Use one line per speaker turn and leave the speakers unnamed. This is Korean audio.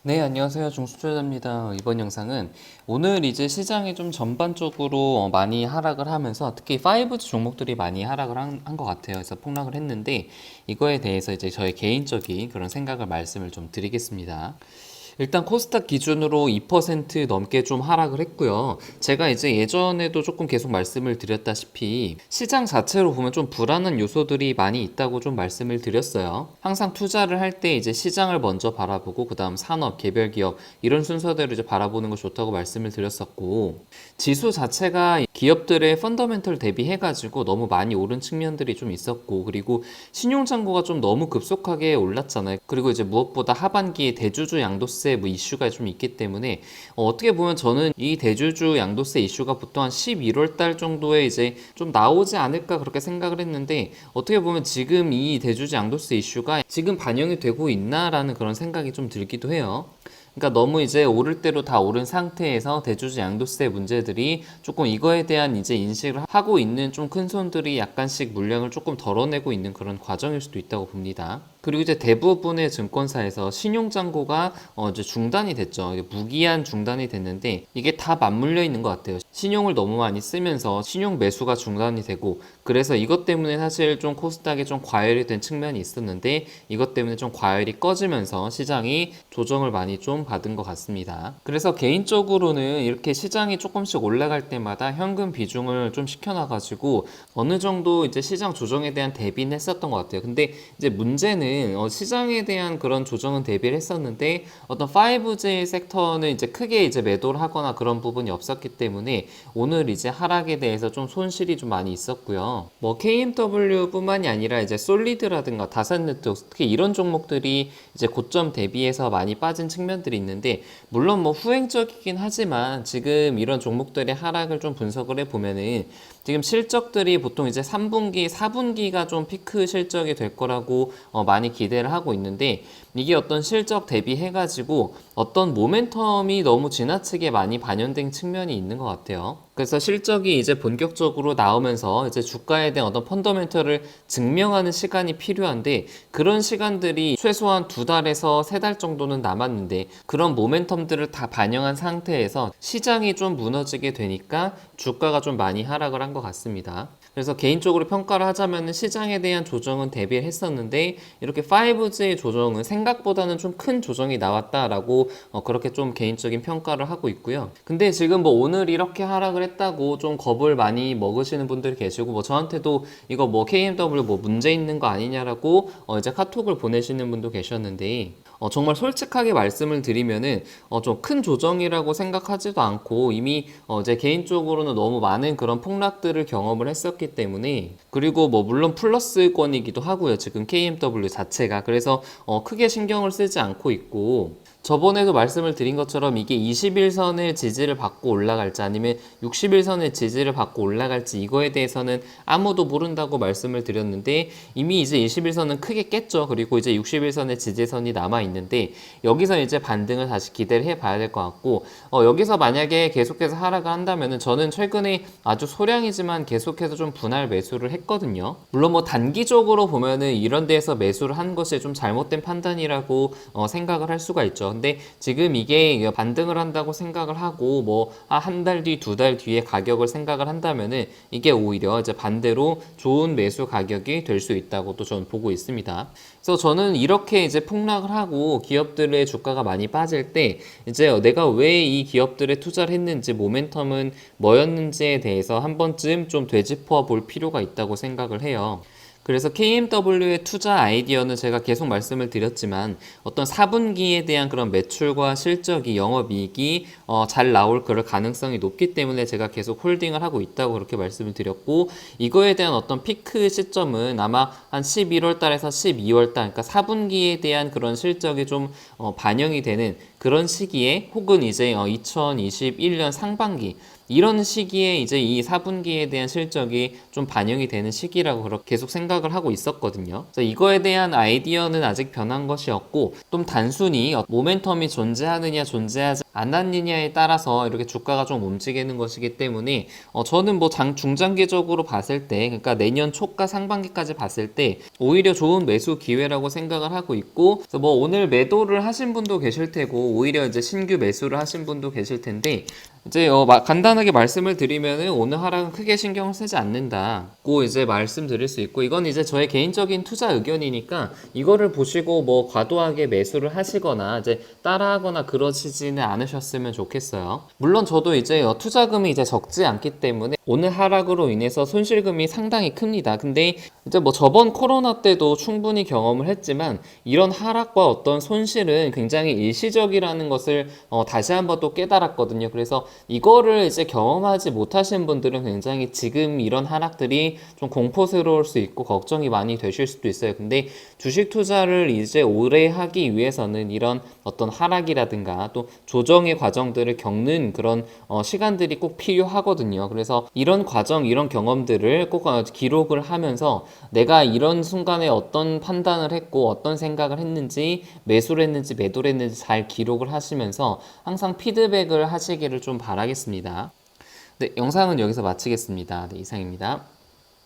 네, 안녕하세요. 중수투자자입니다. 이번 영상은 오늘 이제 시장이 좀 전반적으로 많이 하락을 하면서 특히 5G 종목들이 많이 하락을 한 것 같아요. 그래서 폭락을 했는데 이거에 대해서 이제 저의 개인적인 그런 생각을 말씀을 좀 드리겠습니다. 일단 코스닥 기준으로 2% 넘게 좀 하락을 했고요. 제가 이제 예전에도 조금 계속 말씀을 드렸다시피 시장 자체로 보면 좀 불안한 요소들이 많이 있다고 좀 말씀을 드렸어요. 항상 투자를 할 때 이제 시장을 먼저 바라보고 그다음 산업, 개별 기업 이런 순서대로 이제 바라보는 거 좋다고 말씀을 드렸었고 지수 자체가 기업들의 펀더멘털 대비해가지고 너무 많이 오른 측면들이 좀 있었고 그리고 신용잔고가 좀 너무 급속하게 올랐잖아요. 그리고 이제 무엇보다 하반기에 대주주 양도세 뭐 이슈가 좀 있기 때문에 어떻게 보면 저는 이 대주주 양도세 이슈가 보통 한 11월 달 정도에 이제 좀 나오지 않을까 그렇게 생각을 했는데 어떻게 보면 지금 이 대주주 양도세 이슈가 지금 반영이 되고 있나라는 그런 생각이 좀 들기도 해요. 그러니까 너무 이제 오를 대로 다 오른 상태에서 대주주 양도세 문제들이 조금 이거에 대한 이제 인식을 하고 있는 좀 큰 손들이 약간씩 물량을 조금 덜어내고 있는 그런 과정일 수도 있다고 봅니다. 그리고 이제 대부분의 증권사에서 신용잔고가 이제 중단이 됐죠. 무기한 중단이 됐는데 이게 다 맞물려 있는 것 같아요. 신용을 너무 많이 쓰면서 신용 매수가 중단이 되고 그래서 이것 때문에 사실 좀 코스닥이 좀 과열이 된 측면이 있었는데 이것 때문에 좀 과열이 꺼지면서 시장이 조정을 많이 좀 받은 것 같습니다. 그래서 개인적으로는 이렇게 시장이 조금씩 올라갈 때마다 현금 비중을 좀 시켜놔가지고 어느 정도 이제 시장 조정에 대한 대비는 했었던 것 같아요. 근데 이제 문제는 시장에 대한 그런 조정은 대비를 했었는데 어떤 5G 섹터는 이제 크게 이제 매도를 하거나 그런 부분이 없었기 때문에 오늘 이제 하락에 대해서 좀 손실이 좀 많이 있었고요. 뭐 KMW뿐만이 아니라 이제 솔리드라든가 다산네트워크 특히 이런 종목들이 이제 고점 대비해서 많이 빠진 측면들이 있는데 물론 뭐 후행적이긴 하지만 지금 이런 종목들의 하락을 좀 분석을 해보면은 지금 실적들이 보통 이제 3분기, 4분기가 좀 피크 실적이 될 거라고 많이 기대를 하고 있는데 이게 어떤 실적 대비해가지고 어떤 모멘텀이 너무 지나치게 많이 반영된 측면이 있는 것 같아요. 그래서 실적이 이제 본격적으로 나오면서 이제 주가에 대한 어떤 펀더멘털을 증명하는 시간이 필요한데 그런 시간들이 최소한 2달에서 3달 정도는 남았는데 그런 모멘텀들을 다 반영한 상태에서 시장이 좀 무너지게 되니까 주가가 좀 많이 하락을 한 것 같습니다. 그래서 개인적으로 평가를 하자면 시장에 대한 조정은 대비를 했었는데 이렇게 5G의 조정은 생각보다는 좀 큰 조정이 나왔다라고 그렇게 좀 개인적인 평가를 하고 있고요. 근데 지금 뭐 오늘 이렇게 하락을 했다고 좀 겁을 많이 먹으시는 분들이 계시고 뭐 저한테도 이거 뭐 KMW 뭐 문제 있는 거 아니냐라고 이제 카톡을 보내시는 분도 계셨는데 정말 솔직하게 말씀을 드리면은 좀 큰 조정이라고 생각하지도 않고 이미 이제 개인적으로는 너무 많은 그런 폭락들을 경험을 했었기 때문에 그리고 뭐 물론 플러스권이기도 하고요. 지금 KMW 자체가 그래서 크게 신경을 쓰지 않고 있고 저번에도 말씀을 드린 것처럼 이게 21선의 지지를 받고 올라갈지 아니면 61선의 지지를 받고 올라갈지 이거에 대해서는 아무도 모른다고 말씀을 드렸는데 이미 이제 21선은 크게 깼죠. 그리고 이제 61선의 지지선이 남아 있는데 여기서 이제 반등을 다시 기대를 해봐야 될 것 같고 여기서 만약에 계속해서 하락을 한다면은 저는 최근에 아주 소량이지만 계속해서 좀 분할 매수를 했거든요. 물론 뭐 단기적으로 보면은 이런 데에서 매수를 한 것이 좀 잘못된 판단이라고 생각을 할 수가 있죠. 근데 지금 이게 반등을 한다고 생각을 하고 뭐 한 달 뒤, 2달 뒤에 가격을 생각을 한다면은 이게 오히려 이제 반대로 좋은 매수 가격이 될 수 있다고 또 저는 보고 있습니다. 그래서 저는 이렇게 이제 폭락을 하고 기업들의 주가가 많이 빠질 때 이제 내가 왜 이 기업들에 투자를 했는지 모멘텀은 뭐였는지에 대해서 한 번쯤 좀 되짚어 볼 필요가 있다고 생각을 해요. 그래서 KMW의 투자 아이디어는 제가 계속 말씀을 드렸지만 어떤 4분기에 대한 그런 매출과 실적이 영업이익이 잘 나올 그럴 가능성이 높기 때문에 제가 계속 홀딩을 하고 있다고 그렇게 말씀을 드렸고 이거에 대한 어떤 피크 시점은 아마 한 11월 달에서 12월 달 그러니까 4분기에 대한 그런 실적이 좀 반영이 되는 그런 시기에 혹은 이제 2021년 상반기 이런 시기에 이제 이 4분기에 대한 실적이 좀 반영이 되는 시기라고 그렇게 계속 생각을 하고 있었거든요. 그래서 이거에 대한 아이디어는 아직 변한 것이 없고 좀 단순히 모멘텀이 존재하느냐 존재하지 안 났느냐에 따라서 이렇게 주가가 좀 움직이는 것이기 때문에 저는 뭐 중장기적으로 봤을 때, 그러니까 내년 초과 상반기까지 봤을 때 오히려 좋은 매수 기회라고 생각을 하고 있고, 그래서 뭐 오늘 매도를 하신 분도 계실 테고 오히려 이제 신규 매수를 하신 분도 계실 텐데, 이제 간단하게 말씀을 드리면은 오늘 하락은 크게 신경을 쓰지 않는다고 이제 말씀드릴 수 있고, 이건 이제 저의 개인적인 투자 의견이니까 이거를 보시고 뭐 과도하게 매수를 하시거나 이제 따라하거나 그러시지는 않으셨으면 좋겠어요. 물론 저도 이제 투자금이 이제 적지 않기 때문에 오늘 하락으로 인해서 손실금이 상당히 큽니다. 근데 이제 뭐 저번 코로나 때도 충분히 경험을 했지만 이런 하락과 어떤 손실은 굉장히 일시적이라는 것을 다시 한번 또 깨달았거든요. 그래서 이거를 이제 경험하지 못하신 분들은 굉장히 지금 이런 하락들이 좀 공포스러울 수 있고 걱정이 많이 되실 수도 있어요. 근데 주식 투자를 이제 오래 하기 위해서는 이런 어떤 하락이라든가 또 조정의 과정들을 겪는 그런 시간들이 꼭 필요하거든요. 그래서 이런 과정, 이런 경험들을 꼭 기록을 하면서 내가 이런 순간에 어떤 판단을 했고 어떤 생각을 했는지, 매수를 했는지 매도를 했는지 잘 기록을 하시면서 항상 피드백을 하시기를 좀 바라겠습니다. 네, 영상은 여기서 마치겠습니다. 네, 이상입니다.